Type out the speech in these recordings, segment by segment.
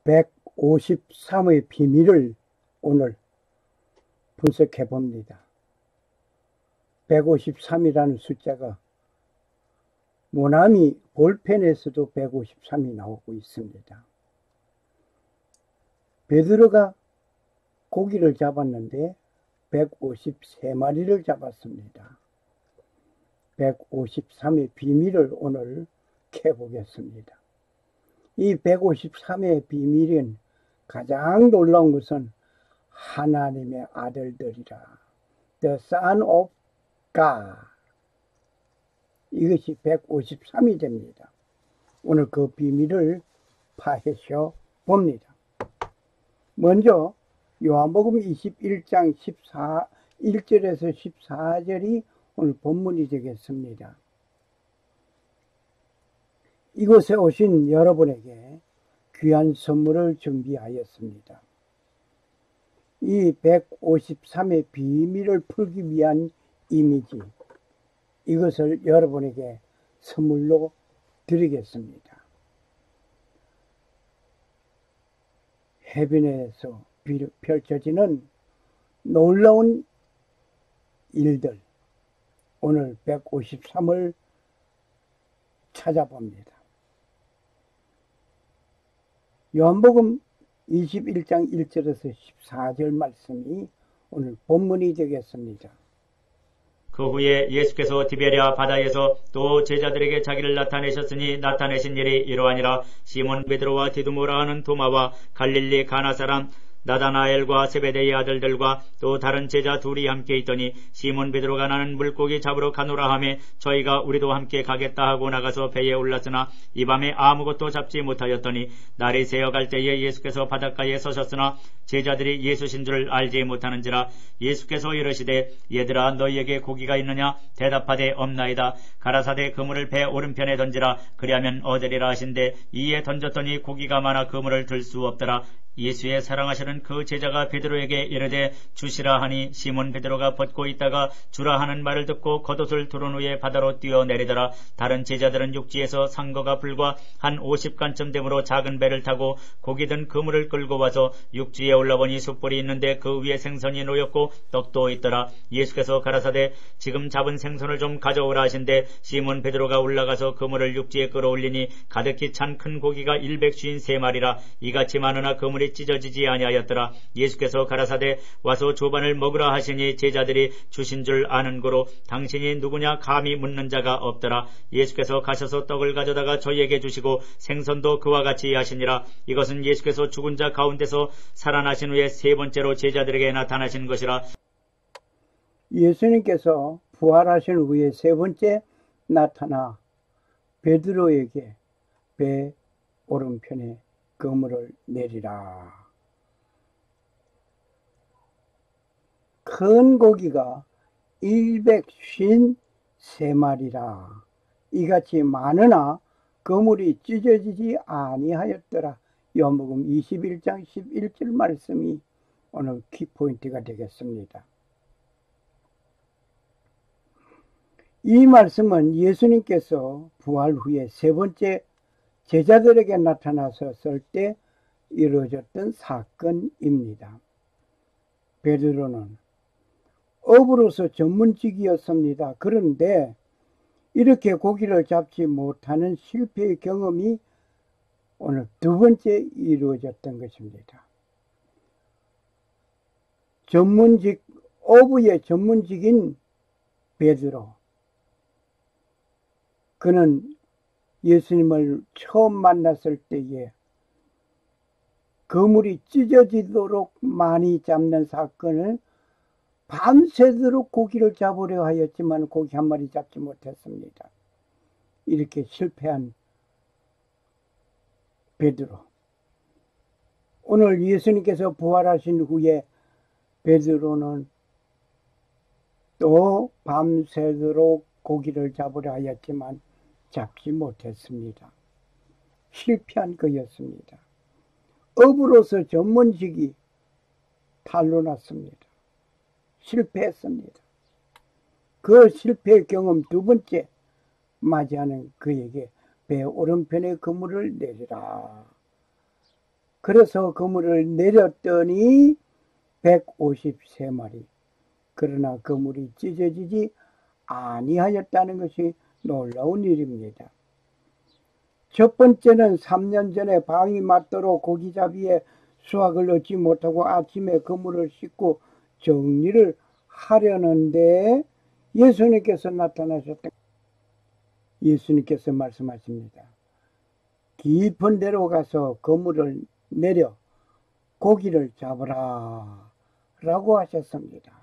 153의 비밀을 오늘 분석해 봅니다. 153이라는 숫자가 모나미 볼펜에서도 153이 나오고 있습니다. 베드로가 고기를 잡았는데 153마리를 잡았습니다. 153의 비밀을 오늘 캐보겠습니다. 이 153의 비밀은 가장 놀라운 것은 하나님의 아들들이라. The Son of God. 이것이 153이 됩니다. 오늘 그 비밀을 파헤쳐 봅니다. 먼저 요한복음 21장 1절에서 14절이 오늘 본문이 되겠습니다. 이곳에 오신 여러분에게 귀한 선물을 준비하였습니다. 이 153의 비밀을 풀기 위한 이미지, 이것을 여러분에게 선물로 드리겠습니다. 해변에서 펼쳐지는 놀라운 일들, 오늘 153을 찾아봅니다. 요한복음 21장 1절에서 14절 말씀이 오늘 본문이 되겠습니다. 그 후에 예수께서 디베랴 바다에서 또 제자들에게 자기를 나타내셨으니 나타내신 일이 이러하니라. 시몬 베드로와 디두모라 하는 도마와 갈릴리 가나 사람 나다나엘과 세베대의 아들들과 또 다른 제자 둘이 함께 있더니 시몬 베드로가 나는 물고기 잡으러 가노라 하며 저희가 우리도 함께 가겠다 하고 나가서 배에 올랐으나 이 밤에 아무것도 잡지 못하였더니 날이 새어갈 때에 예수께서 바닷가에 서셨으나 제자들이 예수신 줄 알지 못하는지라. 예수께서 이르시되 얘들아 너희에게 고기가 있느냐? 대답하되 없나이다. 가라사대 그물을 배 오른편에 던지라. 그리하면 얻으리라 하신대 이에 던졌더니 고기가 많아 그물을 들 수 없더라. 예수의 사랑하시는 그 제자가 베드로에게 이르되 주시라 하니 시몬 베드로가 벗고 있다가 주라 하는 말을 듣고 겉옷을 두른 후에 바다로 뛰어내리더라. 다른 제자들은 육지에서 상거가 불과 한 50간쯤 되므로 작은 배를 타고 고기 든 그물을 끌고 와서 육지에 올라보니 숯불이 있는데 그 위에 생선이 놓였고 떡도 있더라. 예수께서 가라사대 지금 잡은 생선을 좀 가져오라 하신대 시몬 베드로가 올라가서 그물을 육지에 끌어올리니 가득히 찬 큰 고기가 153마리라. 이같이 많으나 그물이 찢어지지 아니하였더라. 예수께서 가라사대 와서 조반을 먹으라 하시니 제자들이 주신 줄 아는 고로 당신이 누구냐 감히 묻는 자가 없더라. 예수께서 가셔서 떡을 가져다가 저희에게 주시고 생선도 그와 같이 하시니라. 이것은 예수께서 죽은 자 가운데서 살아나신 후에 세 번째로 제자들에게 나타나신 것이라. 예수님께서 부활하신 후에 세 번째 나타나 베드로에게 배 오른편에 그물을 내리라. 큰 고기가 153마리라. 이같이 많으나 그물이 찢어지지 아니하였더라. 요한복음 21장 11절 말씀이 오늘 키포인트가 되겠습니다. 이 말씀은 예수님께서 부활 후에 세 번째 제자들에게 나타나셨을 때 이루어졌던 사건입니다. 베드로는 어부로서 전문직이었습니다. 그런데 이렇게 고기를 잡지 못하는 실패의 경험이 오늘 두 번째 이루어졌던 것입니다. 어부의 전문직인 베드로, 그는 예수님을 처음 만났을 때에 그물이 찢어지도록 많이 잡는 사건을 밤새도록 고기를 잡으려 하였지만 고기 한 마리 잡지 못했습니다. 이렇게 실패한 베드로, 오늘 예수님께서 부활하신 후에 베드로는 또 밤새도록 고기를 잡으려 하였지만 잡지 못했습니다. 실패한 거였습니다. 어부로서 전문직이 탈로 났습니다. 실패했습니다. 그 실패의 경험 두 번째 맞이하는 그에게 배 오른편에 그물을 내리라. 그래서 그물을 내렸더니 153마리. 그러나 그물이 찢어지지 아니하였다는 것이 놀라운 일입니다. 첫 번째는 3년 전에 방이 맞도록 고기잡이에 수확을 얻지 못하고 아침에 그물을 씻고 정리를 하려는데 예수님께서 나타나셨다. 예수님께서 말씀하십니다. 깊은 데로 가서 그물을 내려 고기를 잡으라 라고 하셨습니다.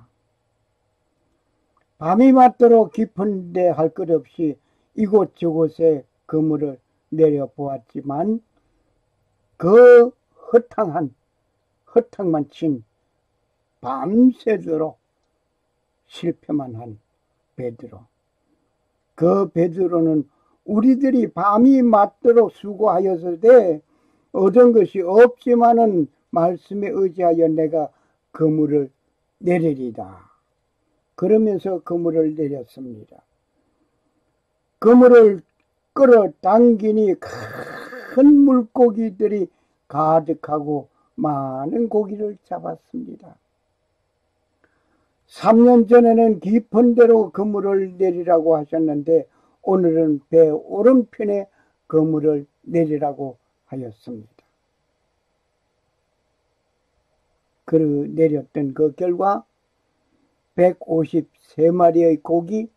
밤이 맞도록 깊은 데 할 것 없이 이곳저곳에 그물을 내려보았지만 그 허탕만 친 밤새도록 실패만 한 베드로. 그 베드로는 우리들이 밤이 맞도록 수고하였을 얻은 것이 없지만은 말씀에 의지하여 내가 그물을 내리리다. 그러면서 그물을 내렸습니다. 그물을 끌어당기니 큰 물고기들이 가득하고 많은 고기를 잡았습니다. 3년 전에는 깊은 데로 그물을 내리라고 하셨는데 오늘은 배 오른편에 그물을 내리라고 하였습니다. 내렸던 그 결과 153마리의 고기,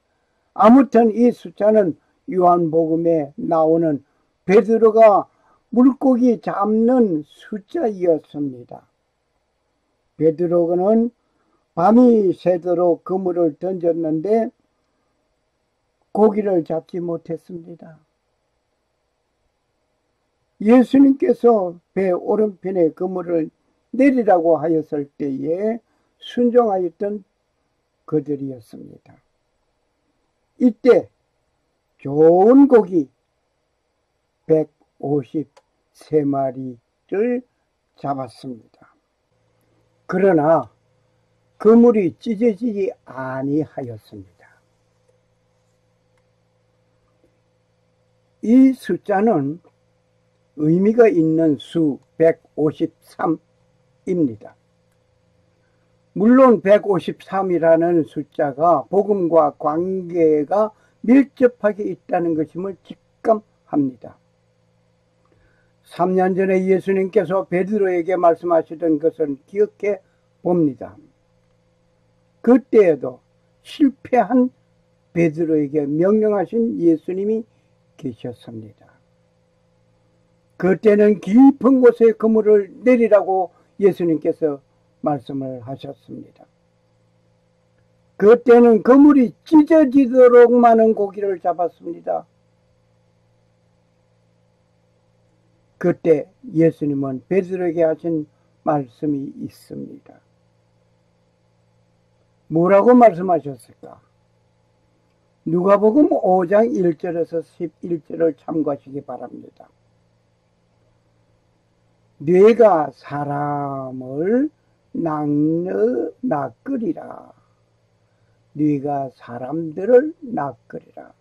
아무튼 이 숫자는 요한복음에 나오는 베드로가 물고기 잡는 숫자이었습니다. 베드로는 밤이 새도록 그물을 던졌는데 고기를 잡지 못했습니다. 예수님께서 배 오른편에 그물을 내리라고 하였을 때에 순종하였던 그들이었습니다. 이때 좋은 고기 153마리를 잡았습니다. 그러나 그물이 찢어지지 아니하였습니다. 이 숫자는 의미가 있는 수 153입니다. 물론 153이라는 숫자가 복음과 관계가 밀접하게 있다는 것임을 직감합니다. 3년 전에 예수님께서 베드로에게 말씀하시던 것을 기억해 봅니다. 그때에도 실패한 베드로에게 명령하신 예수님이 계셨습니다. 그때는 깊은 곳에 그물을 내리라고 예수님께서 말씀을 하셨습니다. 그때는 그물이 찢어지도록 많은 고기를 잡았습니다. 그때 예수님은 베드로에게 하신 말씀이 있습니다. 뭐라고 말씀하셨을까? 누가복음 5장 1절에서 11절을 참고하시기 바랍니다. 뇌가 사람을 낚으리라. 뇌가 사람들을 낚으리라.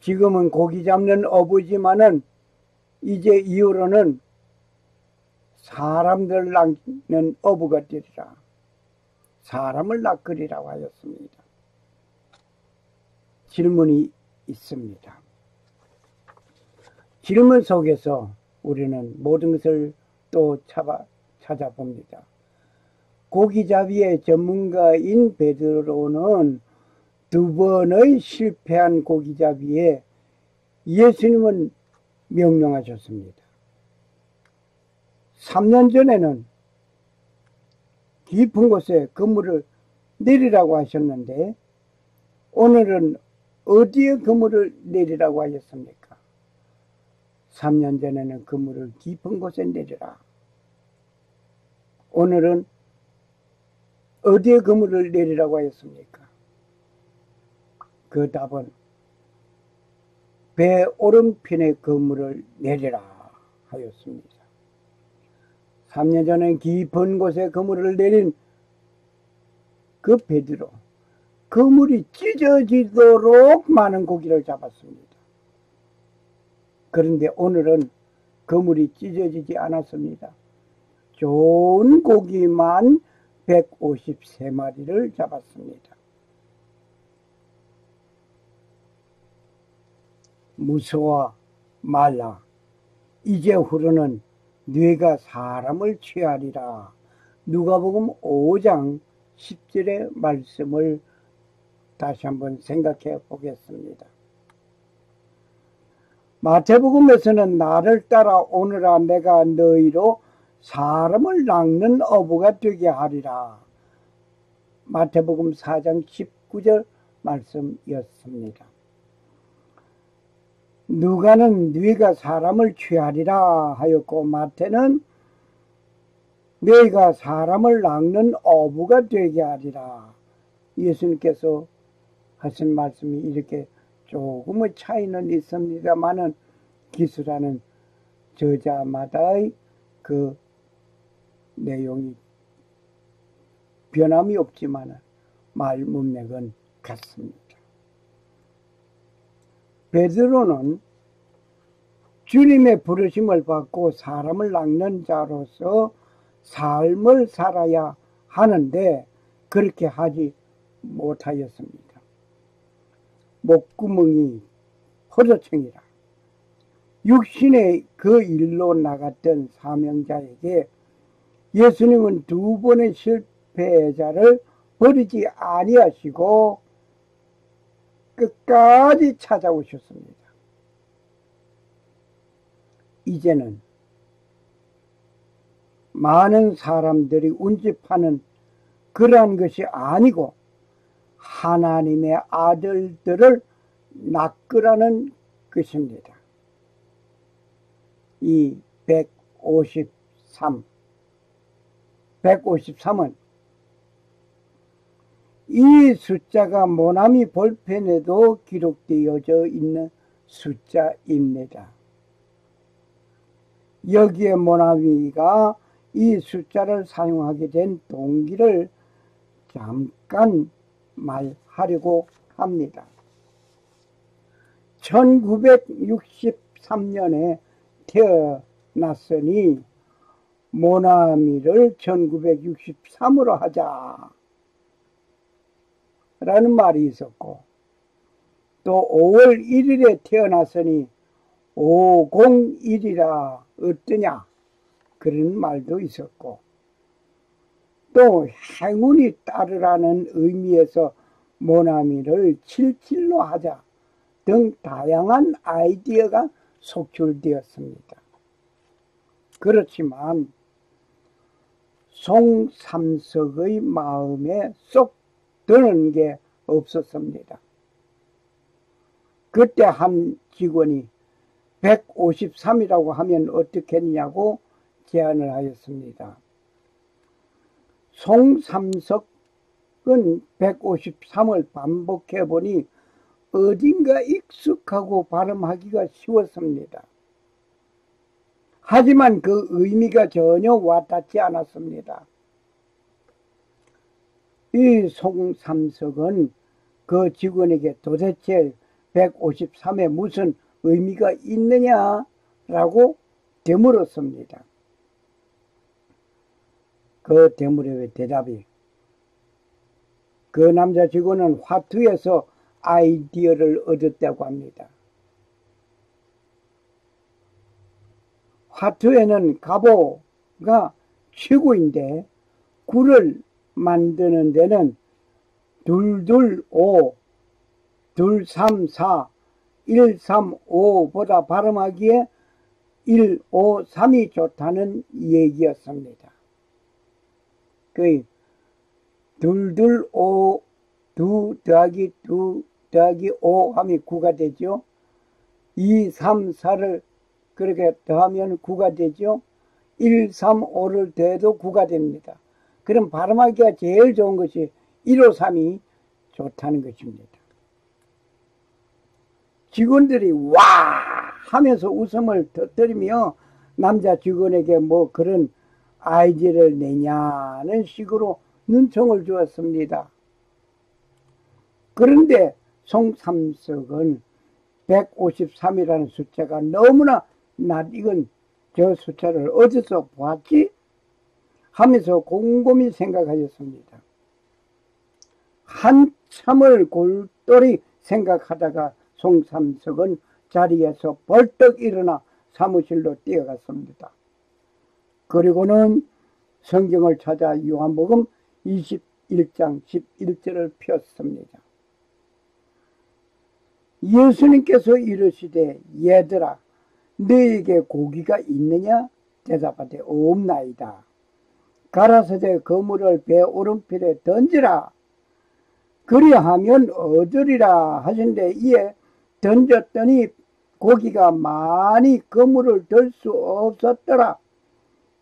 지금은 고기 잡는 어부지만은 이제 이후로는 사람들 낚는 어부가 되리라. 사람을 낚으리라고 하였습니다. 질문이 있습니다. 질문 속에서 우리는 모든 것을 또 찾아봅니다. 고기잡이의 전문가인 베드로는 2번의 실패한 고기잡이에 예수님은 명령하셨습니다. 3년 전에는 깊은 곳에 그물을 내리라고 하셨는데 오늘은 어디에 그물을 내리라고 하셨습니까? 3년 전에는 그물을 깊은 곳에 내리라. 오늘은 어디에 그물을 내리라고 하였습니까? 그 답은 배 오른편에 그물을 내리라 하였습니다. 3년 전에 깊은 곳에 그물을 내린 그 베드로, 그물이 찢어지도록 많은 고기를 잡았습니다. 그런데 오늘은 그물이 찢어지지 않았습니다. 좋은 고기만 153마리를 잡았습니다. 무서워 말라. 이제후로는 뇌가 사람을 취하리라. 누가복음 5장 10절의 말씀을 다시 한번 생각해 보겠습니다. 마태복음에서는 나를 따라오느라 내가 너희로 사람을 낚는 어부가 되게 하리라. 마태복음 4장 19절 말씀이었습니다. 누가는 네가 사람을 취하리라 하였고, 마태는 네가 사람을 낚는 어부가 되게 하리라. 예수님께서 하신 말씀이 이렇게 조금의 차이는 있습니다만은 기술하는 저자마다의 그 내용이 변함이 없지만 말 문맥은 같습니다. 베드로는 주님의 부르심을 받고 사람을 낚는 자로서 삶을 살아야 하는데 그렇게 하지 못하였습니다. 목구멍이 포도청이라. 육신의 그 일로 나갔던 사명자에게 예수님은 두 번의 실패자를 버리지 아니하시고 끝까지 찾아오셨습니다. 이제는 많은 사람들이 운집하는 그러한 것이 아니고 하나님의 아들들을 낚으라는 것입니다. 이 153은 이 숫자가 모나미 볼펜에도 기록되어져 있는 숫자입니다. 여기에 모나미가 이 숫자를 사용하게 된 동기를 잠깐 말하려고 합니다. 1963년에 태어났으니 모나미를 1963으로 하자 라는 말이 있었고, 또 5월 1일에 태어났으니 501이라 어떠냐 그런 말도 있었고, 또 행운이 따르라는 의미에서 모나미를 77로 하자 등 다양한 아이디어가 속출되었습니다. 그렇지만 송삼석의 마음에 쏙 드는 게 없었습니다. 그때 한 직원이 153이라고 하면 어떻겠냐고 제안을 하였습니다. 송삼석은 153을 반복해 보니 어딘가 익숙하고 발음하기가 쉬웠습니다. 하지만 그 의미가 전혀 와닿지 않았습니다. 이 송삼석은 그 직원에게 도대체 153에 무슨 의미가 있느냐라고 되물었습니다. 그 되물의 대답이, 그 남자 직원은 화투에서 아이디어를 얻었다고 합니다. 화투에는 가보가 최고인데 구를 만드는 데는 225, 234, 135보다 발음하기에 153이 좋다는 얘기였습니다. 그 225, 2 더하기 2 더하기 5 하면 9가 되죠. 2, 3, 4를 그렇게 더하면 9가 되죠. 1, 3, 5를 더해도 9가 됩니다. 그럼 발음하기가 제일 좋은 것이 153이 좋다는 것입니다. 직원들이 와 하면서 웃음을 터뜨리며 남자 직원에게 뭐 그런 아이디어를 내냐는 식으로 눈총을 주었습니다. 그런데 송삼석은 153이라는 숫자가 너무나 낯익은 저 숫자를 어디서 보았지? 하면서 곰곰이 생각하였습니다. 한참을 골똘히 생각하다가 송삼석은 자리에서 벌떡 일어나 사무실로 뛰어갔습니다. 그리고는 성경을 찾아 요한복음 21장 11절을 폈습니다. 예수님께서 이르시되 얘들아 너에게 고기가 있느냐? 대답하되 없나이다. 가라사대 그물을 배 오른편에 던지라. 그리하면 얻으리라 하신데 이에 던졌더니 고기가 많이 그물을 들 수 없었더라.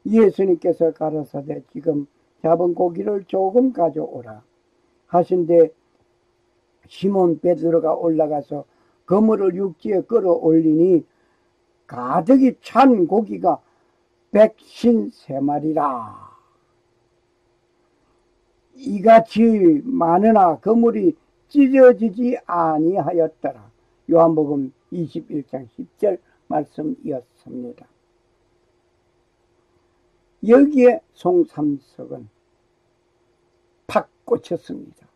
예수님께서 가라사대 지금 잡은 고기를 조금 가져오라 하신데 시몬 베드로가 올라가서 그물을 육지에 끌어올리니 가득히 찬 고기가 153마리라. 이같이 많으나 그물이 찢어지지 아니하였더라. 요한복음 21장 10절 말씀이었습니다. 여기에 송삼석은 팍 꽂혔습니다.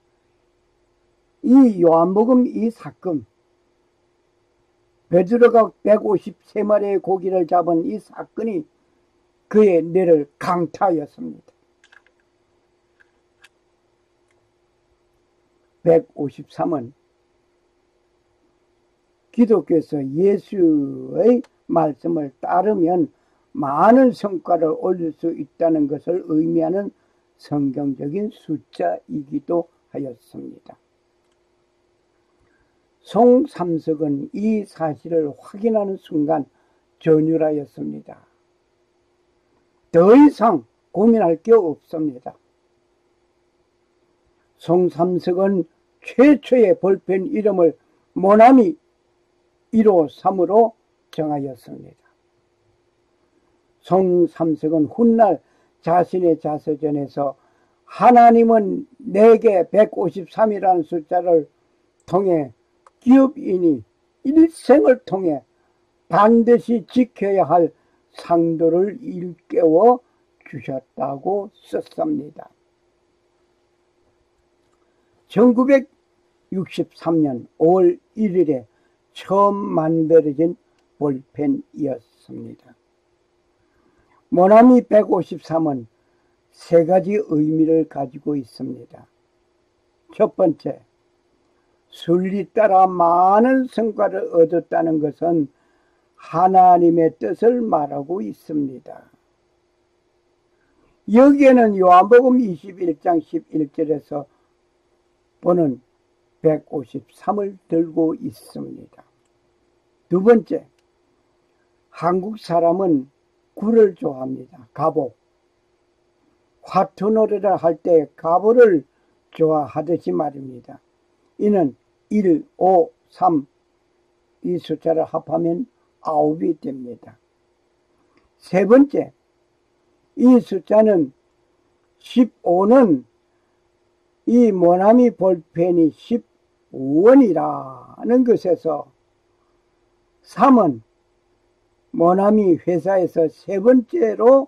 이 요한복음 이 사건, 베드로가 153마리의 고기를 잡은 이 사건이 그의 뇌를 강타하였습니다. 153은 기독교에서 예수의 말씀을 따르면 많은 성과를 올릴 수 있다는 것을 의미하는 성경적인 숫자이기도 하였습니다. 송삼석은 이 사실을 확인하는 순간 전율하였습니다. 더 이상 고민할 게 없습니다. 송삼석은 최초의 볼펜 이름을 모나미 153으로 정하였습니다. 송삼석은 훗날 자신의 자서전에서 하나님은 내게 153이라는 숫자를 통해 기업인이 일생을 통해 반드시 지켜야 할 상도를 일깨워 주셨다고 썼습니다. 1963년 5월 1일에 처음 만들어진 볼펜이었습니다. 모나미 153은 세 가지 의미를 가지고 있습니다. 첫 번째, 순리 따라 많은 성과를 얻었다는 것은 하나님의 뜻을 말하고 있습니다. 여기에는 요한복음 21장 11절에서 보는 153을 들고 있습니다. 두 번째, 한국 사람은 굴을 좋아합니다. 갑오. 화투 노래를 할 때 갑오를 좋아하듯이 말입니다. 이는 1, 5, 3 이 숫자를 합하면 9이 됩니다. 세 번째, 이 숫자는 15는 이 모나미 볼펜이 15원이라는 것에서 3은 모나미 회사에서 세 번째로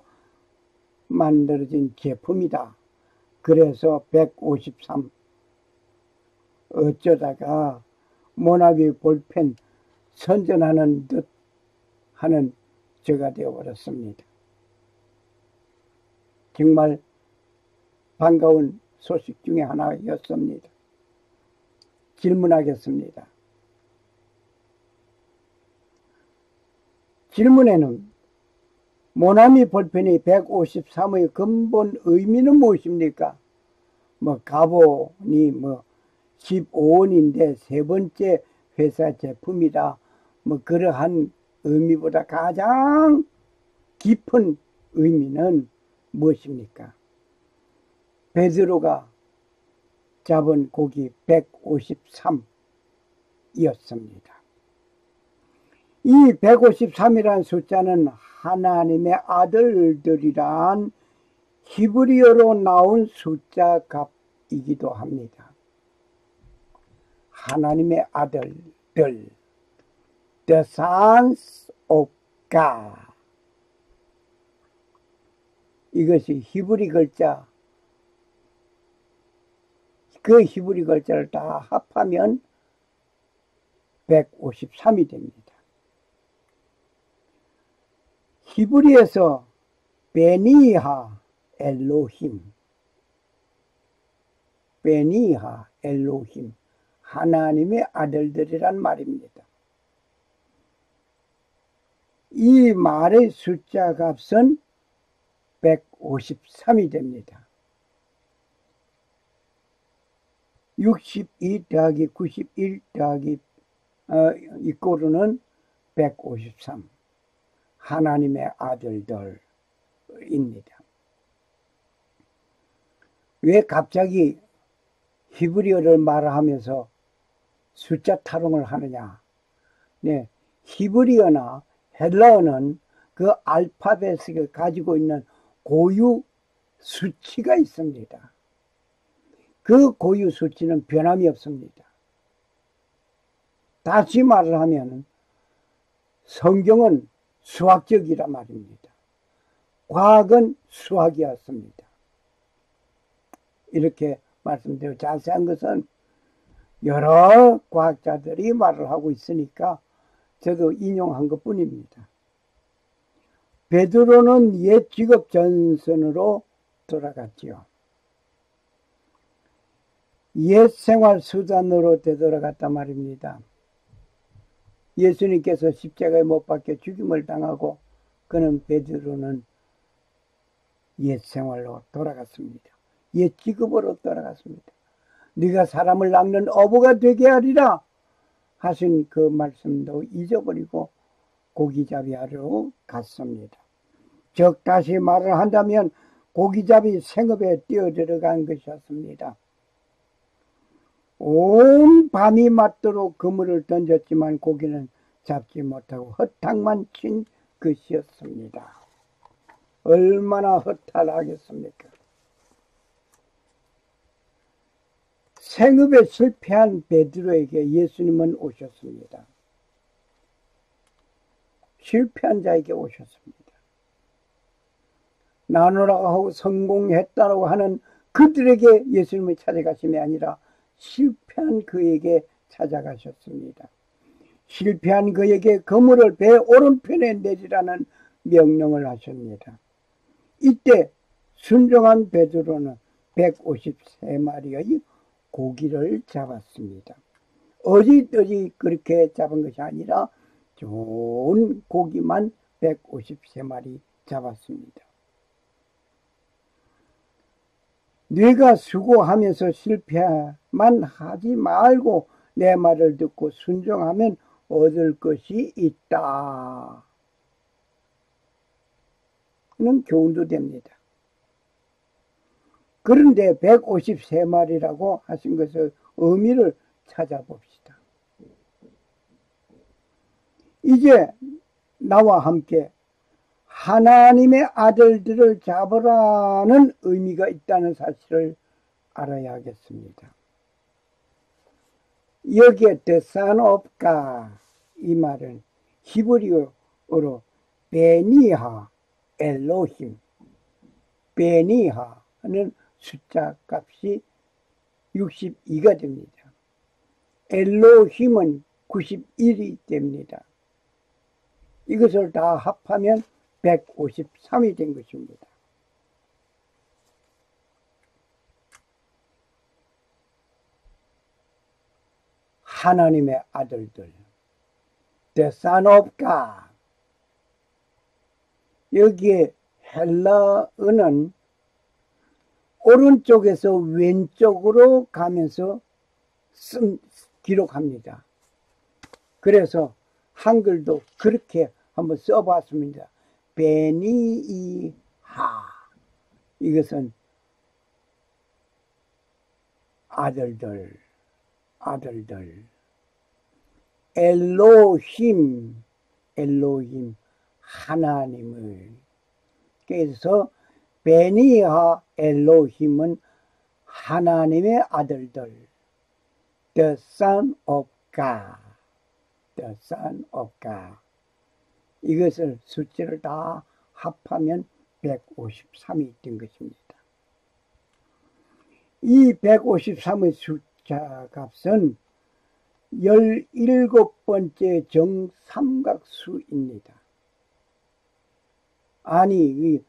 만들어진 제품이다. 그래서 153. 어쩌다가 모나미 볼펜 선전하는 듯 하는 저가 되어버렸습니다. 정말 반가운 소식 중에 하나였습니다. 질문하겠습니다. 질문에는 모나미 볼펜이 153의 근본 의미는 무엇입니까? 갑오니 15원인데 세 번째 회사 제품이다. 그러한 의미보다 가장 깊은 의미는 무엇입니까? 베드로가 잡은 고기 153이었습니다. 이 153이라는 숫자는 하나님의 아들들이란 히브리어로 나온 숫자 값이기도 합니다. 하나님의 아들들, the sons of God. 이것이 히브리 글자, 그 히브리 글자를 다 합하면 153이 됩니다. 히브리에서 베니하 엘로힘, 베니하 엘로힘, 하나님의 아들들이란 말입니다. 이 말의 숫자 값은 153이 됩니다. 62 더하기 91 더하기 이꼬르는 153. 하나님의 아들들입니다. 왜 갑자기 히브리어를 말하면서 숫자 타령을 하느냐? 네, 히브리어나 헬라어는 그 알파벳이 가지고 있는 고유 수치가 있습니다. 그 고유 수치는 변함이 없습니다. 다시 말을 하면 성경은 수학적이라 말입니다. 과학은 수학이었습니다. 이렇게 말씀드리고 자세한 것은 여러 과학자들이 말을 하고 있으니까 저도 인용한 것뿐입니다. 베드로는 옛 직업 전선으로 돌아갔지요. 옛 생활 수단으로 되돌아갔단 말입니다. 예수님께서 십자가에 못 박혀 죽임을 당하고 그는 베드로는 옛 생활로 돌아갔습니다. 옛 직업으로 돌아갔습니다. 네가 사람을 낚는 어부가 되게 하리라 하신 그 말씀도 잊어버리고 고기잡이 하러 갔습니다. 즉 다시 말을 한다면 고기잡이 생업에 뛰어들어간 것이었습니다. 온 밤이 맞도록 그물을 던졌지만 고기는 잡지 못하고 허탕만 친 것이었습니다. 얼마나 허탈하겠습니까? 생업에 실패한 베드로에게 예수님은 오셨습니다. 실패한 자에게 오셨습니다. 나누라고 하고 성공했다고 하는 그들에게 예수님이 찾아가심이 아니라 실패한 그에게 찾아가셨습니다. 실패한 그에게 그물을 배 오른편에 내리라는 명령을 하십니다. 이때 순종한 베드로는 153마리의 고기를 잡았습니다. 어디저디 그렇게 잡은 것이 아니라 좋은 고기만 153마리 잡았습니다. 네가 수고하면서 실패만 하지 말고 내 말을 듣고 순종하면 얻을 것이 있다. 는 교훈도 됩니다. 그런데 153마리라고 하신 것의 의미를 찾아봅시다. 이제 나와 함께 하나님의 아들들을 잡으라는 의미가 있다는 사실을 알아야 하겠습니다. 여기에 the son of God 이 말은 히브리어로 베니하 엘로힘, 베니하는 숫자 값이 62가 됩니다. 엘로힘은 91이 됩니다. 이것을 다 합하면 153이 된 것입니다. 하나님의 아들들, the son of God. 여기에 헬라어는 오른쪽에서 왼쪽으로 가면서 기록합니다. 그래서 한글도 그렇게 한번 써봤습니다. 베니이하. 이것은 아들들. 엘로힘, 하나님을. 그래서 베니하 엘로힘은 하나님의 아들들. The son of God. The son of God. 이것을 숫자를 다 합하면 153이 된 것입니다. 이 153의 숫자 값은 17번째 정삼각수입니다. 아니,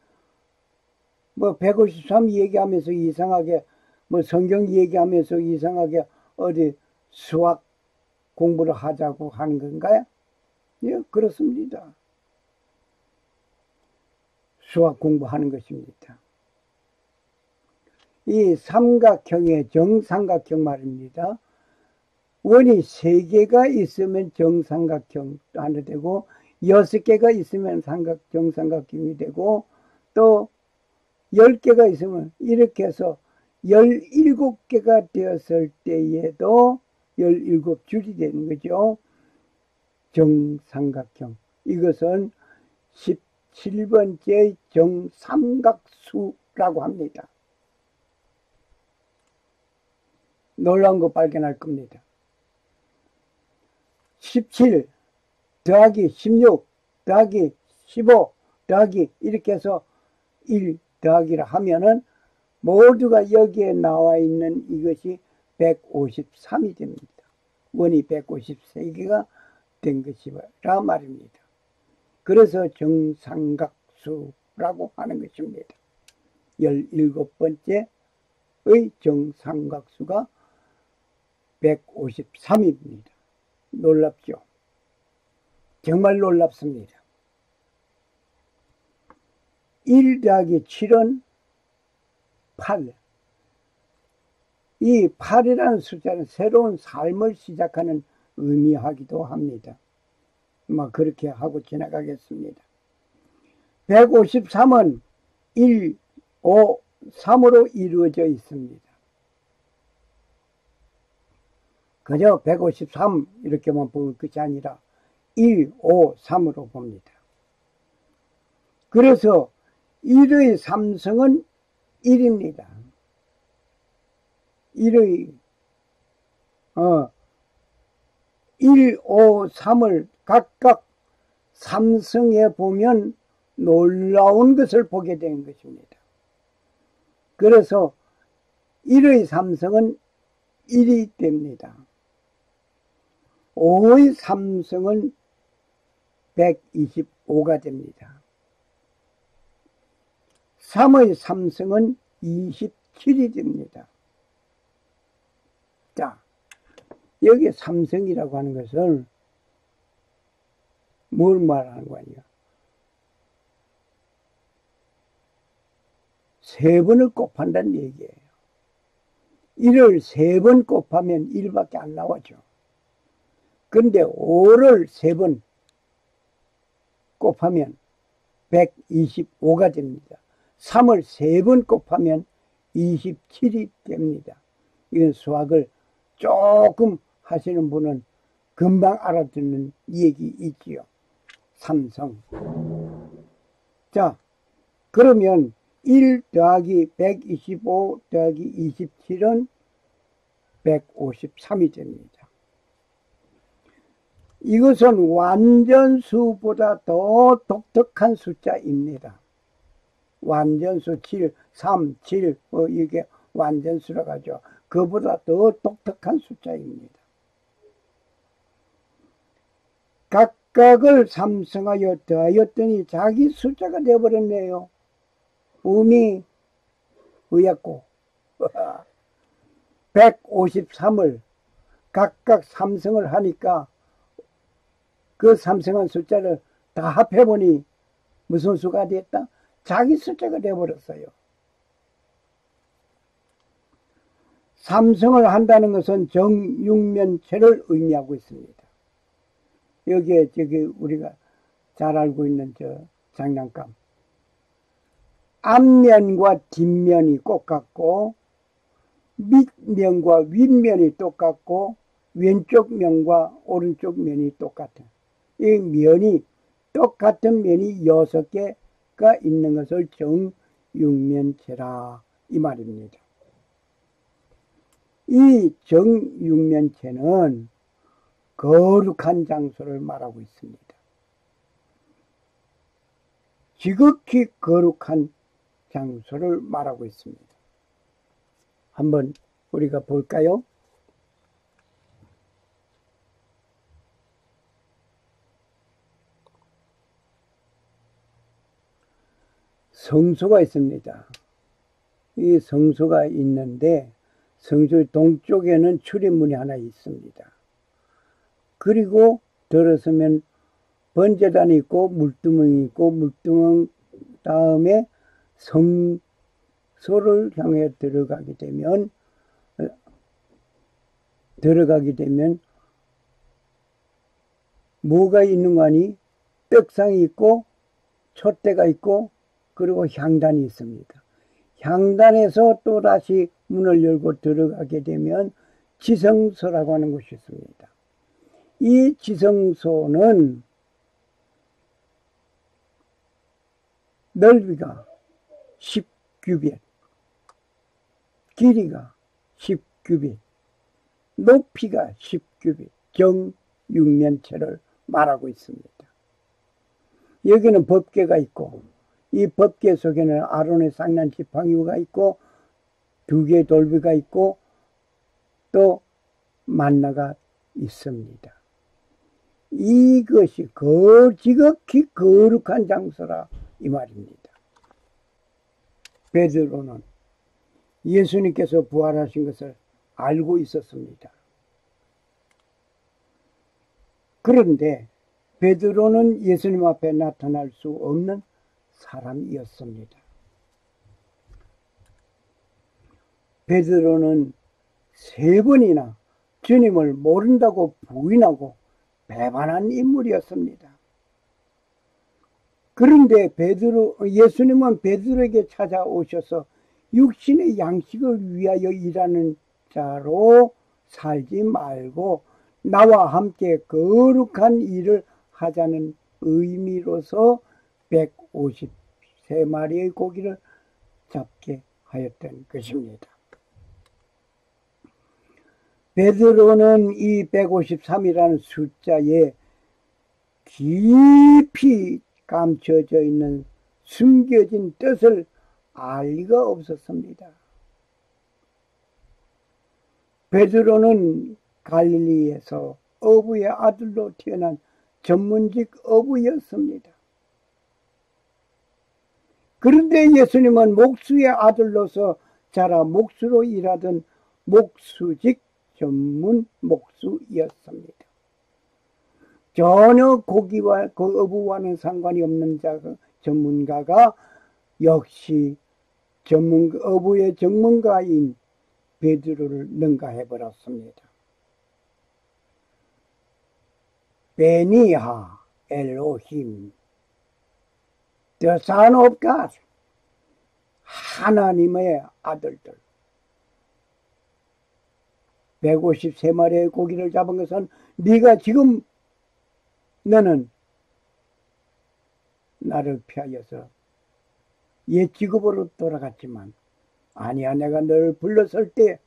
뭐 153 얘기하면서 이상하게, 뭐 성경 얘기하면서 이상하게 어디 수학 공부를 하자고 하는 건가요? 예, 그렇습니다. 수학 공부하는 것입니다. 이 삼각형의 정삼각형 말입니다. 원이 3개가 있으면 정삼각형 하나 되고 6개가 있으면 정삼각형이 되고 또 10개가 있으면 이렇게 해서 17개가 되었을 때에도 17줄이 되는 거죠. 정삼각형. 이것은 17번째 정삼각수라고 합니다. 놀라운 거 발견할 겁니다. 17 더하기 16 더하기 15 더하기 이렇게 해서 1 더하기를 하면은 모두가 여기에 나와 있는 이것이 153이 됩니다. 원이 153개가 된 것이라 말입니다. 그래서 정삼각수라고 하는 것입니다. 17번째의 정삼각수가 153입니다. 놀랍죠? 정말 놀랍습니다. 1 더하기 7은 8. 이 8이라는 숫자는 새로운 삶을 시작하는 의미하기도 합니다. 그렇게 하고 지나가겠습니다. 153은 1, 5, 3으로 이루어져 있습니다. 그저 153 이렇게만 볼 것이 아니라 1, 5, 3으로 봅니다. 그래서 1의 3승은 1입니다. 1의 1, 5, 3을 각각 3승에 보면 놀라운 것을 보게 된 것입니다. 그래서 1의 3승은 1이 됩니다. 5의 3승은 125가 됩니다. 3의 3승은 27이 됩니다. 자, 여기 3승이라고 하는 것은 뭘 말하는 거 아니야? 3번을 곱한다는 얘기예요. 1을 3번 곱하면 1밖에 안 나오죠. 그런데 5를 3번 곱하면 125가 됩니다. 3을 3번 곱하면 27이 됩니다. 이건 수학을 조금 하시는 분은 금방 알아듣는 얘기 있지요. 삼성. 자, 그러면 1 더하기 125 더하기 27은 153이 됩니다. 이것은 완전수보다 더 독특한 숫자입니다. 완전수 7, 3, 7, 이게 완전수라고 하죠. 그보다 더 독특한 숫자입니다. 각각을 삼승하여 더하였더니 자기 숫자가 되어버렸네요. 음이 의약고 153을 각각 삼승을 하니까 그 삼승한 숫자를 다 합해보니 무슨 수가 됐다? 자기 숫자가 되어버렸어요. 삼승을 한다는 것은 정육면체를 의미하고 있습니다. 여기에 우리가 잘 알고 있는 장난감. 앞면과 뒷면이 똑같고 밑면과 윗면이 똑같고 왼쪽 면과 오른쪽 면이 똑같은 이 면이 똑같은 면이 6개가 있는 것을 정육면체라 이 말입니다. 이 정육면체는 거룩한 장소를 말하고 있습니다. 지극히 거룩한 장소를 말하고 있습니다. 한번 우리가 볼까요? 성소가 있습니다. 이 성소가 있는데 성소의 동쪽에는 출입문이 하나 있습니다. 그리고 들어서면 번제단이 있고 물두멍이 있고 물두멍 다음에 성소를 향해 들어가게 되면 뭐가 있는 거 아니? 떡상이 있고 촛대가 있고 그리고 향단이 있습니다. 향단에서 또다시 문을 열고 들어가게 되면 지성소라고 하는 곳이 있습니다. 이 지성소는 넓이가 10규빗, 길이가 10규빗, 높이가 10규빗, 정육면체를 말하고 있습니다. 여기는 법궤가 있고 이 법궤 속에는 아론의 쌍난 지팡이가 있고 2개의 돌비가 있고 또 만나가 있습니다. 이것이 지극히 거룩한 장소라 이 말입니다. 베드로는 예수님께서 부활하신 것을 알고 있었습니다. 그런데 베드로는 예수님 앞에 나타날 수 없는 사람이었습니다. 베드로는 3번이나 주님을 모른다고 부인하고 배반한 인물이었습니다. 그런데 예수님은 베드로에게 찾아오셔서 육신의 양식을 위하여 일하는 자로 살지 말고 나와 함께 거룩한 일을 하자는 의미로서 153마리의 고기를 잡게 하였던 것입니다. 베드로는 이 153이라는 숫자에 깊이 감춰져 있는 숨겨진 뜻을 알 리가 없었습니다. 베드로는 갈릴리에서 어부의 아들로 태어난 전문직 어부였습니다. 그런데 예수님은 목수의 아들로서 자라 목수로 일하던 목수직 전문 목수였습니다. 전혀 고기와 어부와는 상관이 없는 전문가가 역시 어부의 전문가인 베드로를 능가해버렸습니다. 베니하 엘로힘, the son of God, 하나님의 아들들. 153마리의 고기를 잡은 것은 네가 지금 너는 나를 피하여서 옛 직업으로 돌아갔지만 아니야, 내가 너를 불렀을 때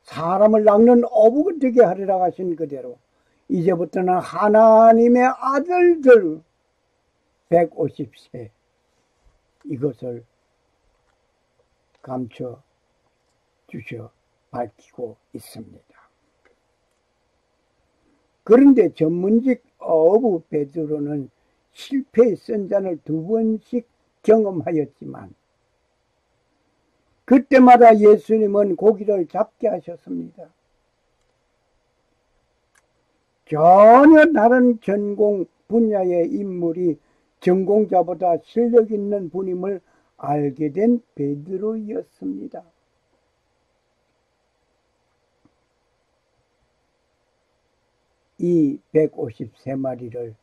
사람을 낚는 어부가 되게 하리라 하신 그대로 이제부터는 하나님의 아들들 150세 이것을 감춰 주셔 밝히고 있습니다. 그런데 전문직 어부 베드로는 실패의 선잔을 2번씩 경험하였지만 그때마다 예수님은 고기를 잡게 하셨습니다. 전혀 다른 전공 분야의 인물이 전공자보다 실력 있는 분임을 알게 된 베드로였습니다. 이 153마리를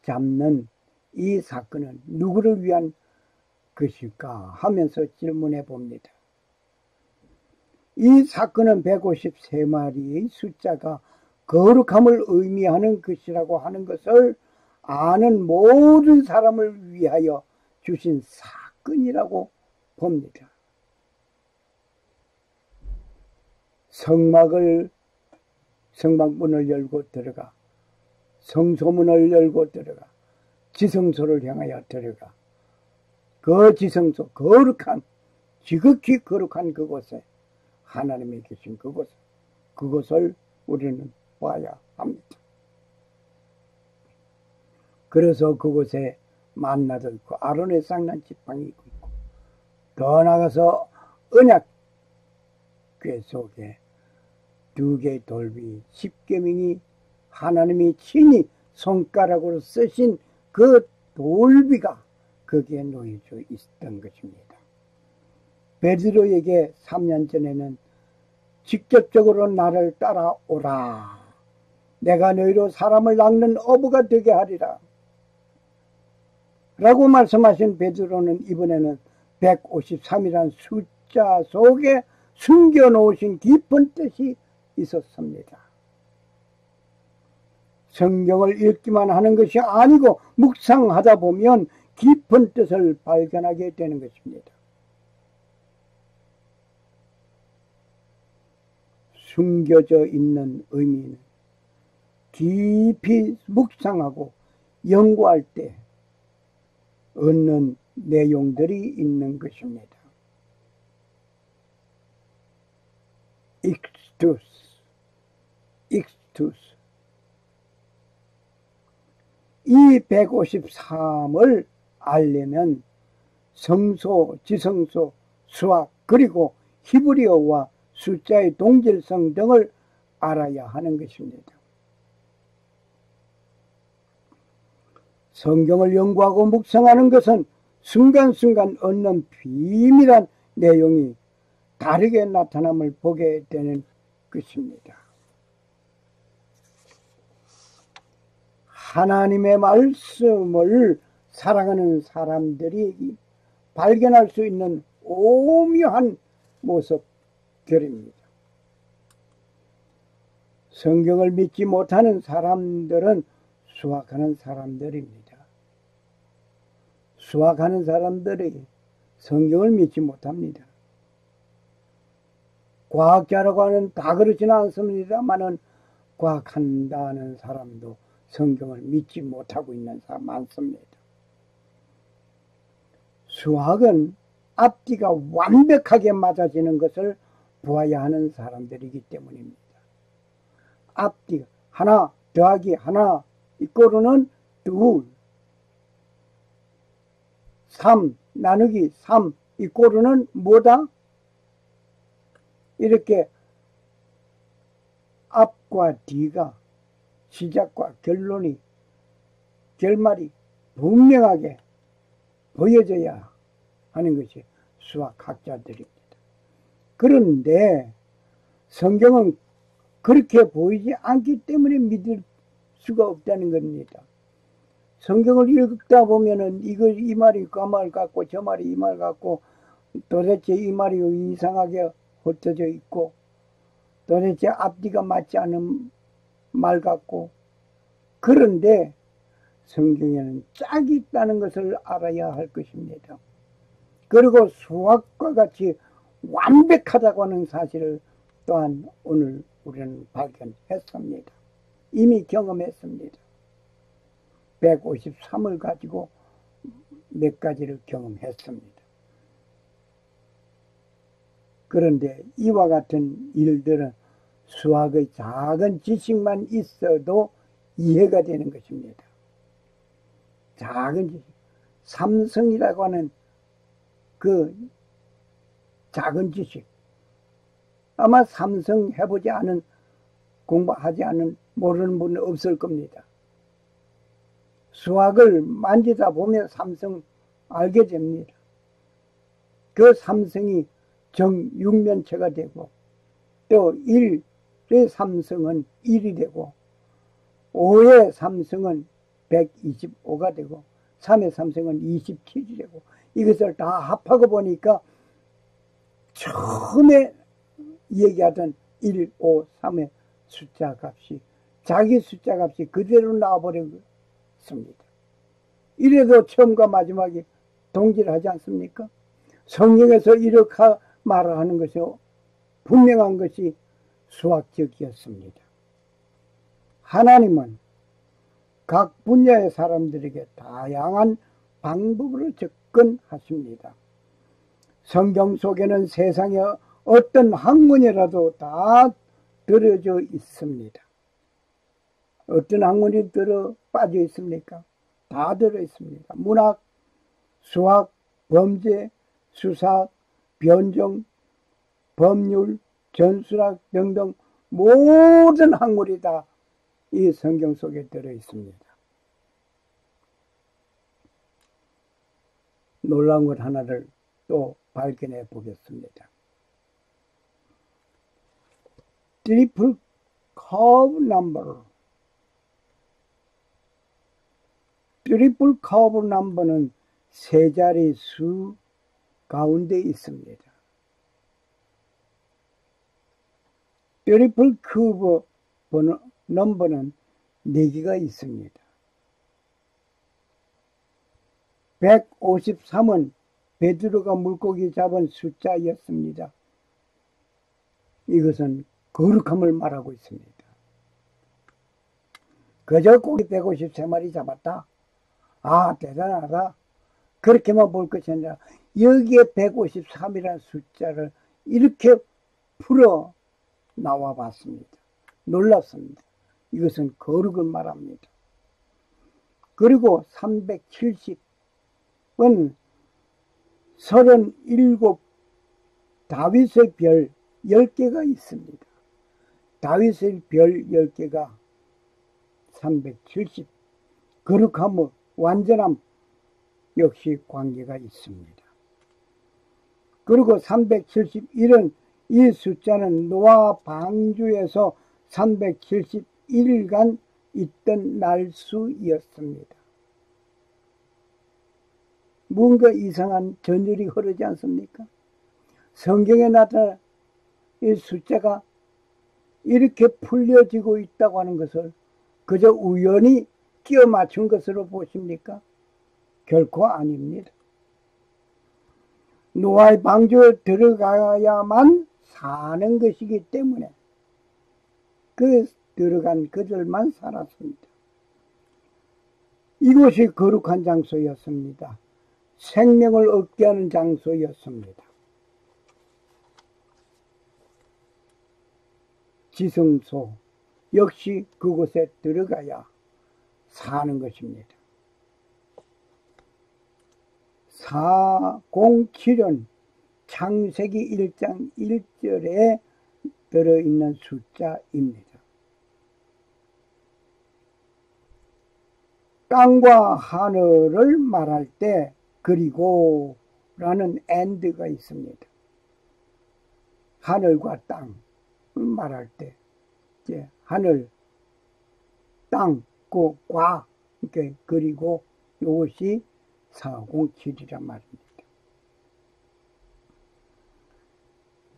잡는 이 사건은 누구를 위한 것일까 하면서 질문해 봅니다. 이 사건은 153마리의 숫자가 거룩함을 의미하는 것이라고 하는 것을 아는 모든 사람을 위하여 주신 사건이라고 봅니다. 성막문을 열고 들어가, 성소문을 열고 들어가, 지성소를 향하여 들어가 그 지성소 거룩한 지극히 거룩한 그곳에 하나님이 계신 그곳을 우리는 봐야 합니다. 그래서 그곳에 만나도 있고 아론의 쌍난 지팡이 있고 더 나가서 언약궤 속에 2개의 돌비 10계명이 하나님이 친히 손가락으로 쓰신 그 돌비가 거기에 놓여져 있었던 것입니다. 베드로에게 3년 전에는 직접적으로 나를 따라오라. 내가 너희로 사람을 낚는 어부가 되게 하리라. 라고 말씀하신 베드로는 이번에는 153이라는 숫자 속에 숨겨놓으신 깊은 뜻이 있었습니다. 성경을 읽기만 하는 것이 아니고 묵상하다 보면 깊은 뜻을 발견하게 되는 것입니다. 숨겨져 있는 의미는 깊이 묵상하고 연구할 때 얻는 내용들이 있는 것입니다. 익스투스. 이 153을 알려면 성소, 지성소, 수학, 그리고 히브리어와 숫자의 동질성 등을 알아야 하는 것입니다. 성경을 연구하고 묵상하는 것은 순간순간 얻는 비밀한 내용이 다르게 나타남을 보게 되는 것입니다. 하나님의 말씀을 사랑하는 사람들이 발견할 수 있는 오묘한 모습들입니다. 성경을 믿지 못하는 사람들은 수학하는 사람들입니다. 수학하는 사람들이 성경을 믿지 못합니다. 과학자라고 하는 다 그렇지는 않습니다만은 과학한다는 사람도 성경을 믿지 못하고 있는 사람 많습니다. 수학은 앞뒤가 완벽하게 맞아지는 것을 보아야 하는 사람들이기 때문입니다. 앞뒤가 하나 더하기 하나 이꼬르는 둘, 3 나누기 3 이꼬르는 뭐다? 이렇게 앞과 뒤가 시작과 결말이 분명하게 보여져야 하는 것이 수학학자들입니다. 그런데 성경은 그렇게 보이지 않기 때문에 믿을 수가 없다는 겁니다. 성경을 읽다 보면은 이 말이 그 말 같고 저 말이 이 말 같고 도대체 이 말이 이상하게 흩어져 있고 도대체 앞뒤가 맞지 않은 말 같고 그런데 성경에는 짝이 있다는 것을 알아야 할 것입니다. 그리고 수학과 같이 완벽하다고 하는 사실을 또한 오늘 우리는 발견했습니다. 이미 경험했습니다. 153을 가지고 몇 가지를 경험했습니다. 그런데 이와 같은 일들은 수학의 작은 지식만 있어도 이해가 되는 것입니다. 작은 지식, 삼성이라고 하는 그 작은 지식, 아마 삼성 해보지 않은, 공부하지 않은, 모르는 분은 없을 겁니다. 수학을 만지다 보면 삼성 알게 됩니다. 그 삼성이 정육면체가 되고 또 1의 삼성은 1이 되고 5의 삼성은 125가 되고 3의 삼성은 27이 되고 이것을 다 합하고 보니까 처음에 얘기하던 1, 5, 3의 숫자 값이 자기 숫자 값이 그대로 나와버렸습니다. 이래도 처음과 마지막이 동질하지 않습니까? 성경에서 이렇게 말을 하는 것이 분명한 것이 수학적이었습니다. 하나님은 각 분야의 사람들에게 다양한 방법으로 접근하십니다. 성경 속에는 세상에 어떤 학문이라도 다 들어져 있습니다. 어떤 학문이 빠져 있습니까? 다 들어 있습니다. 문학, 수학, 범죄, 수사학, 변종, 법률, 전술학 등등 모든 학문이 다 이 성경 속에 들어 있습니다. 놀라운 것 하나를 또 발견해 보겠습니다. 트리플 커브 넘버. 트리플 커브 넘버는 세 자리 수 가운데 있습니다. 트리플 커브 넘버는 4개가 있습니다. 153은 베드로가 물고기 잡은 숫자였습니다. 이것은 거룩함을 말하고 있습니다. 그저 고기 153마리 잡았다. 아, 대단하다. 그렇게만 볼 것이 아니라 여기에 153이라는 숫자를 이렇게 풀어 나와 봤습니다. 놀랍습니다. 이것은 거룩을 말합니다. 그리고 370은 37 다윗의 별 10개가 있습니다. 다윗의 별 10개가 370 거룩함, 완전함 역시 관계가 있습니다. 그리고 371은 이 숫자는 노아 방주에서 371일간 있던 날수였습니다. 뭔가 이상한 전율이 흐르지 않습니까? 성경에 나타난 이 숫자가 이렇게 풀려지고 있다고 하는 것을 그저 우연히 끼워 맞춘 것으로 보십니까? 결코 아닙니다. 노아의 방주에 들어가야만 사는 것이기 때문에 그 들어간 그들만 살았습니다. 이곳이 거룩한 장소였습니다. 생명을 얻게 하는 장소였습니다. 지성소 역시 그곳에 들어가야 사는 것입니다. 407은 창세기 1장 1절에 들어있는 숫자입니다. 땅과 하늘을 말할 때 그리고 라는 and가 있습니다. 하늘과 땅을 말할 때 이제 하늘, 땅, 과 이렇게 그리고 이것이 407이란 말입니다.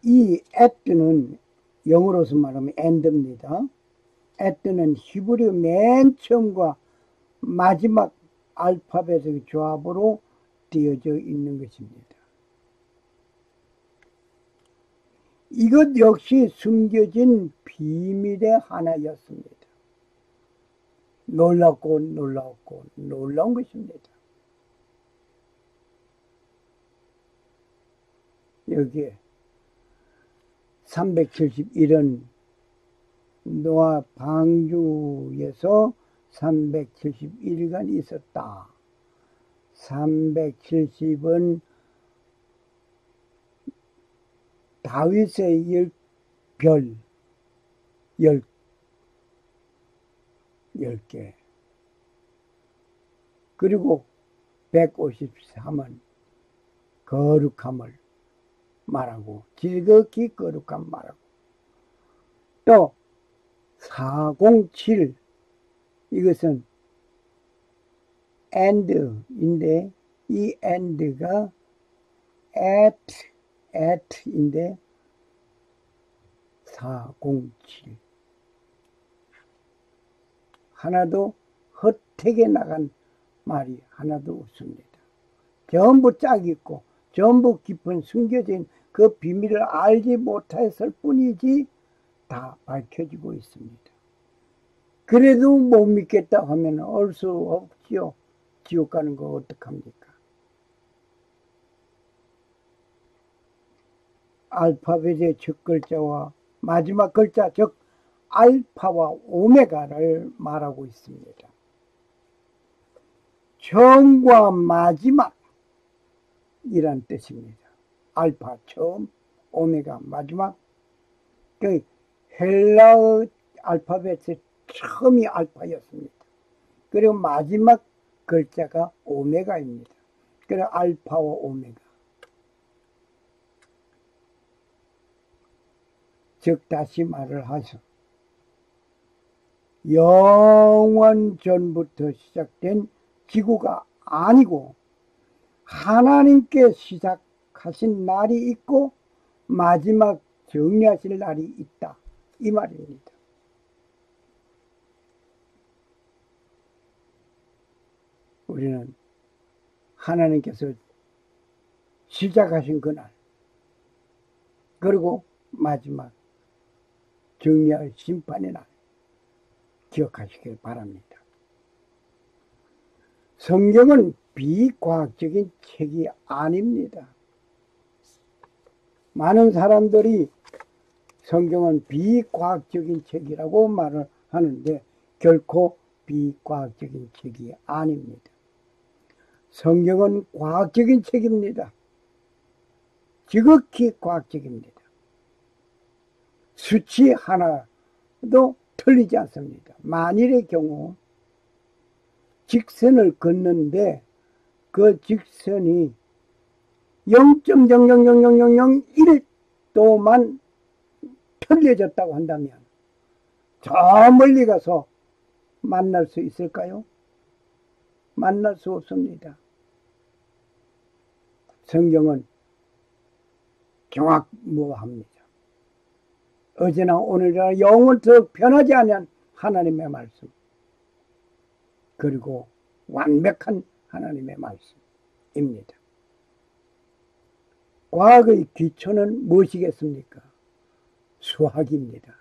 이 at는 영어로서 말하면 and입니다. at는 히브리 맨 처음과 마지막 알파벳의 조합으로 되어져 있는 것입니다. 이것 역시 숨겨진 비밀의 하나였습니다. 놀랍고 놀라운 것입니다. 여기에 371은 노아 방주에서 371일간 있었다. 370은 다윗의 별 10개 그리고 153은 거룩함을 말하고 지극히 거룩함 말하고 또 407 이것은 and인데 이 and가 at인데 407 하나도 헛되게 나간 말이 하나도 없습니다. 전부 짝 있고 전부 깊은 숨겨진 그 비밀을 알지 못했을 뿐이지 다 밝혀지고 있습니다. 그래도 못 믿겠다 하면 올 수 없지요. 지옥 가는 거 어떡합니까? 알파벳의 첫 글자와 마지막 글자, 즉 알파와 오메가를 말하고 있습니다. 처음과 마지막 이란 뜻입니다. 알파 처음, 오메가 마지막. 그 헬라어 알파벳의 처음이 알파였습니다. 그리고 마지막 글자가 오메가입니다. 그래서 알파와 오메가. 즉 다시 말을 하죠. 영원 전부터 시작된 지구가 아니고 하나님께 시작하신 날이 있고 마지막 정리하실 날이 있다. 이 말입니다. 우리는 하나님께서 시작하신 그날, 그리고 마지막 정리할 심판의 날 기억하시길 바랍니다. 성경은 비과학적인 책이 아닙니다. 많은 사람들이 성경은 비과학적인 책이라고 말을 하는데 결코 비과학적인 책이 아닙니다. 성경은 과학적인 책입니다. 지극히 과학적입니다. 수치 하나도 틀리지 않습니다. 만일의 경우 직선을 걷는데 그 직선이 0.0000001도만 틀려졌다고 한다면 저 멀리 가서 만날 수 있을까요? 만날 수 없습니다. 성경은 정확무합니다. 어제나 오늘이나 영원토록 변하지 않은 하나님의 말씀, 그리고 완벽한 하나님의 말씀입니다. 과학의 기초는 무엇이겠습니까? 수학입니다.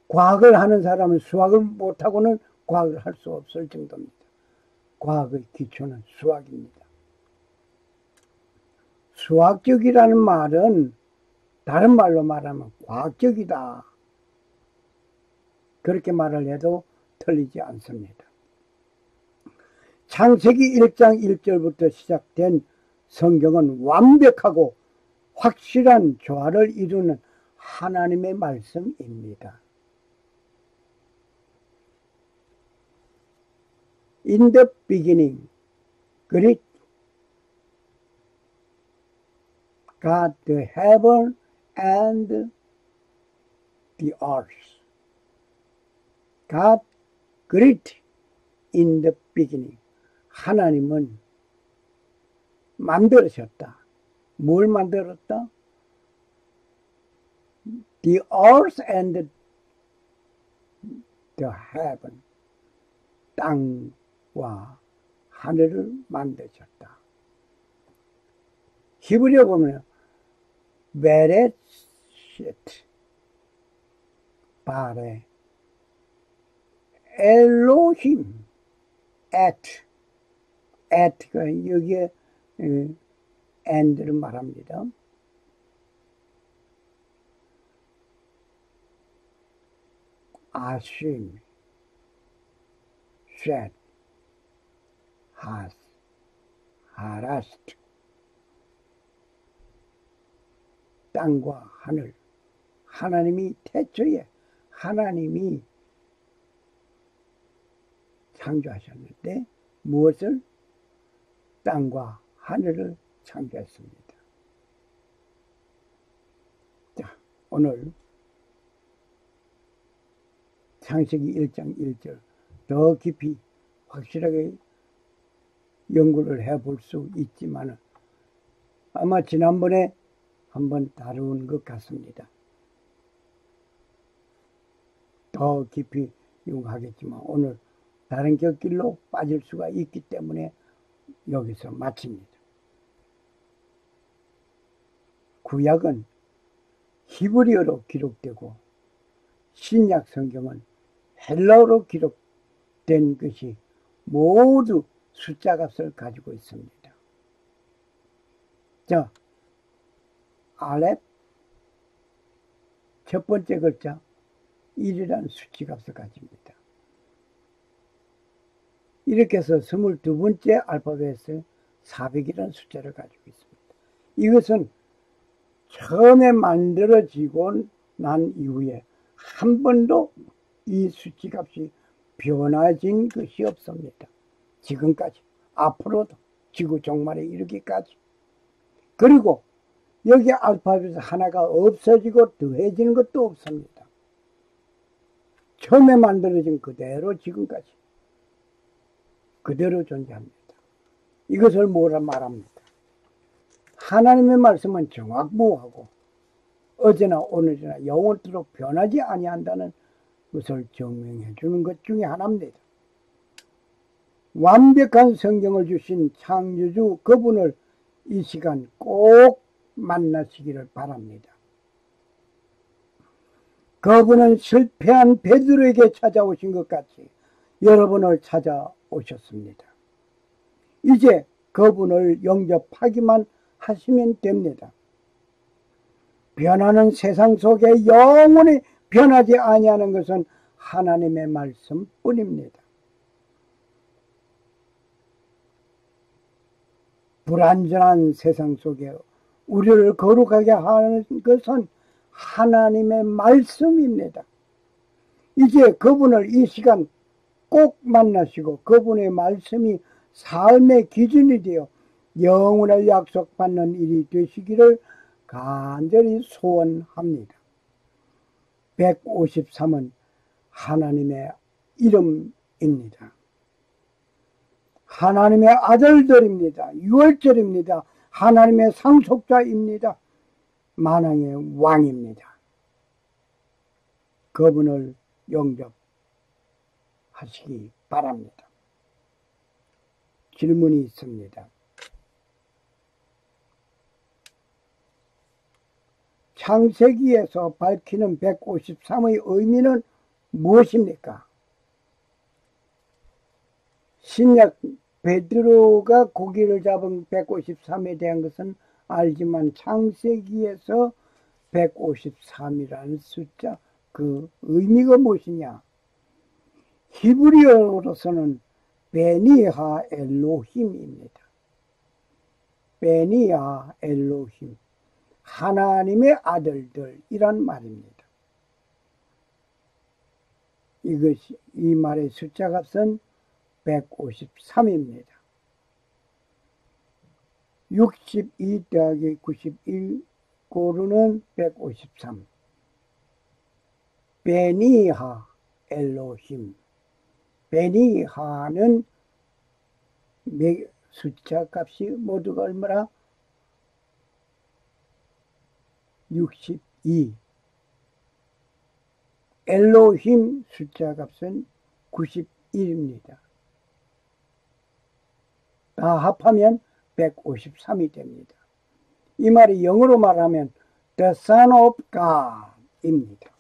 과학을 하는 사람은 수학을 못하고는 과학을 할 수 없을 정도입니다. 과학의 기초는 수학입니다. 수학적이라는 말은 다른 말로 말하면 과학적이다. 그렇게 말을 해도 틀리지 않습니다. 창세기 1장 1절부터 시작된 성경은 완벽하고 확실한 조화를 이루는 하나님의 말씀입니다. In the beginning, great God the heaven and the earth. God great in the beginning. 하나님은 만들으셨다. 뭘 만들었다? The earth and the heaven. 땅과 하늘을 만드셨다. 히브리어 보면 베레시트 바레 엘로힘 가 여기에 and를 말합니다. 아심 셋 하스 하라스트 땅과 하늘, 하나님이 태초에 하나님이 창조하셨는데 무엇을? 땅과 하늘을 창조했습니다. 자, 오늘 창세기 1장 1절 더 깊이 확실하게 연구를 해볼 수 있지만 아마 지난번에 한번 다룬 것 같습니다. 더 깊이 연구하겠지만 오늘 다른 곁길로 빠질 수가 있기 때문에 여기서 마칩니다. 구약은 히브리어로 기록되고 신약 성경은 헬라어로 기록된 것이 모두 숫자 값을 가지고 있습니다. 자, 알렙 첫 번째 글자 1이라는 수치값을 가집니다. 이렇게 해서 22번째 알파벳에 400이라는 숫자를 가지고 있습니다. 이것은 처음에 만들어지고 난 이후에 한 번도 이 수치값이 변화진 것이 없습니다. 지금까지, 앞으로도, 지구 종말에 이르기까지. 그리고 여기 알파벳 하나가 없어지고 더해지는 것도 없습니다. 처음에 만들어진 그대로 지금까지 그대로 존재합니다. 이것을 뭐라 말합니까? 하나님의 말씀은 정확무하고 어제나 오늘이나 영원토록 변하지 아니한다는 것을 증명해 주는 것 중에 하나입니다. 완벽한 성경을 주신 창조주 그분을 이 시간 꼭 만나시기를 바랍니다. 그분은 실패한 베드로에게 찾아오신 것 같이 여러분을 찾아오셨습니다. 이제 그분을 영접하기만 하시면 됩니다. 변하는 세상 속에 영원히 변하지 아니하는 것은 하나님의 말씀뿐입니다. 불완전한 세상 속에 우리를 거룩하게 하는 것은 하나님의 말씀입니다. 이제 그분을 이 시간 꼭 만나시고 그분의 말씀이 삶의 기준이 되어 영원을 약속받는 일이 되시기를 간절히 소원합니다. 153은 하나님의 이름입니다. 하나님의 아들들입니다. 유월절입니다. 하나님의 상속자입니다. 만왕의 왕입니다. 그분을 영접하시기 바랍니다. 질문이 있습니다. 창세기에서 밝히는 153의 의미는 무엇입니까? 신약 베드로가 고기를 잡은 153에 대한 것은 알지만 창세기에서 153이라는 숫자 그 의미가 무엇이냐? 히브리어로서는 베니하 엘로힘입니다. 베니하 엘로힘, 하나님의 아들들이란 말입니다. 이것이 이 말의 숫자 값은 153입니다. 62 더하기 91 고르는 153. 베니하 엘로힘. 베니하는 숫자 값이 모두가 얼마나? 62. 엘로힘 숫자 값은 91입니다. 다 합하면 153이 됩니다. 이 말이 영어로 말하면 The Son of God입니다.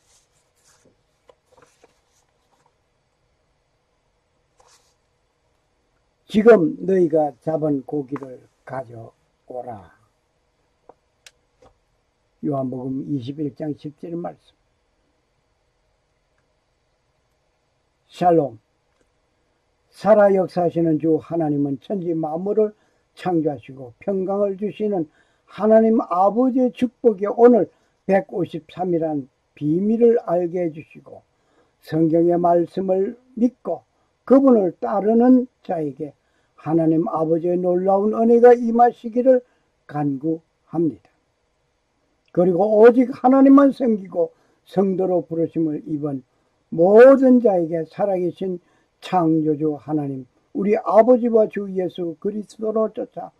지금 너희가 잡은 고기를 가져오라. 요한복음 21장 10절 말씀. 샬롬. 살아 역사하시는 주 하나님은 천지 만물을 창조하시고 평강을 주시는 하나님 아버지의 축복이 오늘 153이란 비밀을 알게 해주시고 성경의 말씀을 믿고 그분을 따르는 자에게 하나님 아버지의 놀라운 은혜가 임하시기를 간구합니다. 그리고 오직 하나님만 섬기고 성도로 부르심을 입은 모든 자에게 살아계신 창조주 하나님 우리 아버지와 주 예수 그리스도로 쫓아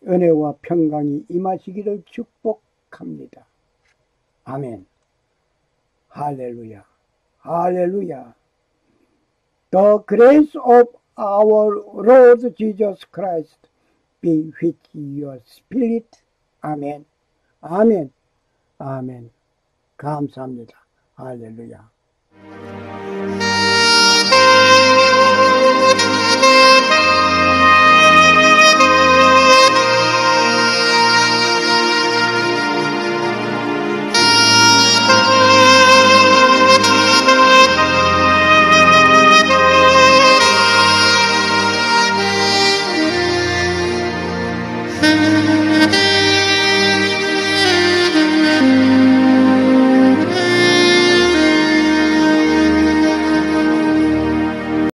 은혜와 평강이 임하시기를 축복합니다. 아멘. 할렐루야. 할렐루야. The grace of our Lord Jesus Christ be with your spirit. 아멘. 아멘. 아멘. 감사합니다. 할렐루야.